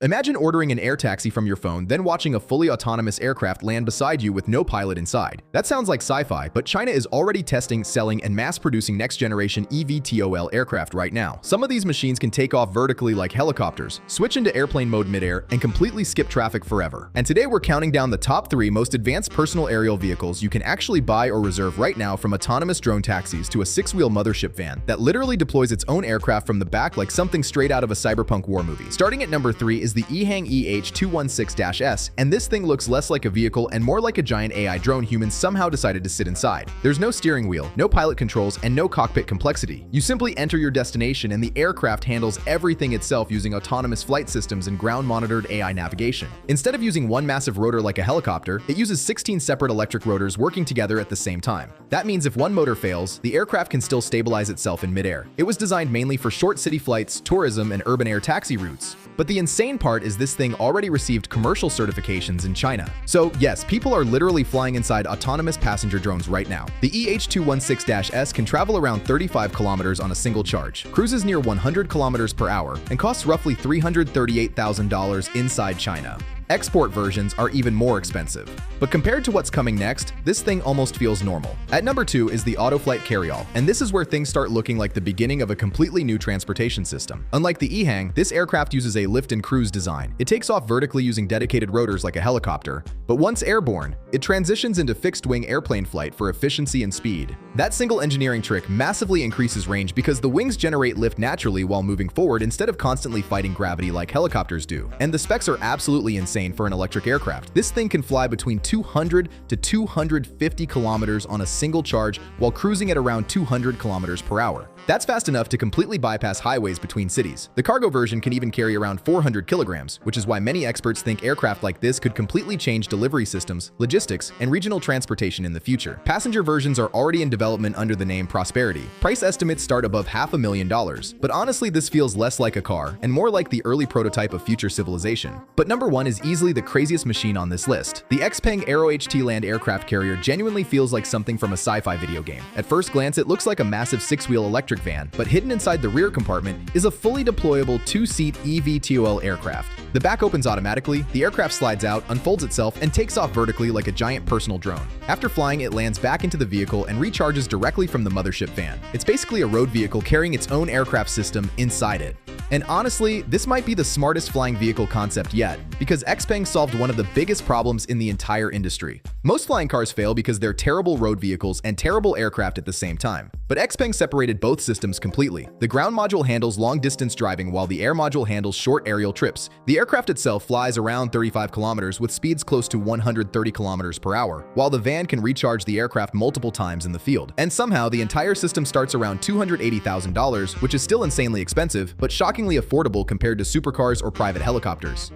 Imagine ordering an air taxi from your phone, then watching a fully autonomous aircraft land beside you with no pilot inside. That sounds like sci-fi, but China is already testing, selling, and mass-producing next-generation eVTOL aircraft right now. Some of these machines can take off vertically like helicopters, switch into airplane mode midair, and completely skip traffic forever. And today we're counting down the top 3 most advanced personal aerial vehicles you can actually buy or reserve right now, from autonomous drone taxis to a 6-wheel mothership van that literally deploys its own aircraft from the back like something straight out of a cyberpunk war movie. Starting at number 3 is the EHang EH216-S, and this thing looks less like a vehicle and more like a giant AI drone humans somehow decided to sit inside. There's no steering wheel, no pilot controls, and no cockpit complexity. You simply enter your destination and the aircraft handles everything itself using autonomous flight systems and ground-monitored AI navigation. Instead of using one massive rotor like a helicopter, it uses 16 separate electric rotors working together at the same time. That means if one motor fails, the aircraft can still stabilize itself in midair. It was designed mainly for short city flights, tourism, and urban air taxi routes. But the insane part is this thing already received commercial certifications in China. So yes, people are literally flying inside autonomous passenger drones right now. The EH216-S can travel around 35 kilometers on a single charge, cruises near 100 kilometers per hour, and costs roughly $338,000 inside China. Export versions are even more expensive. But compared to what's coming next, this thing almost feels normal. At number 2 is the AutoFlight CarryAll, and this is where things start looking like the beginning of a completely new transportation system. Unlike the EHang, this aircraft uses a lift and cruise design. It takes off vertically using dedicated rotors like a helicopter, but once airborne, it transitions into fixed-wing airplane flight for efficiency and speed. That single engineering trick massively increases range because the wings generate lift naturally while moving forward instead of constantly fighting gravity like helicopters do. And the specs are absolutely insane for an electric aircraft. This thing can fly between 200 to 250 kilometers on a single charge while cruising at around 200 kilometers per hour. That's fast enough to completely bypass highways between cities. The cargo version can even carry around 400 kilograms, which is why many experts think aircraft like this could completely change delivery systems, logistics, and regional transportation in the future. Passenger versions are already in development under the name Prosperity. Price estimates start above $500,000, but honestly this feels less like a car and more like the early prototype of future civilization. But number 1 is easily the craziest machine on this list. The XPeng Aero HT land aircraft carrier genuinely feels like something from a sci-fi video game. At first glance, it looks like a massive 6-wheel electric van, but hidden inside the rear compartment is a fully deployable 2-seat eVTOL aircraft. The back opens automatically, the aircraft slides out, unfolds itself, and takes off vertically like a giant personal drone. After flying, it lands back into the vehicle and recharges directly from the mothership van. It's basically a road vehicle carrying its own aircraft system inside it. And honestly, this might be the smartest flying vehicle concept yet, because XPeng solved one of the biggest problems in the entire industry. Most flying cars fail because they're terrible road vehicles and terrible aircraft at the same time. But XPeng separated both systems completely. The ground module handles long-distance driving while the air module handles short aerial trips. The aircraft itself flies around 35 kilometers with speeds close to 130 kilometers per hour, while the van can recharge the aircraft multiple times in the field. And somehow, the entire system starts around $280,000, which is still insanely expensive, but shockingly affordable compared to supercars or private helicopters.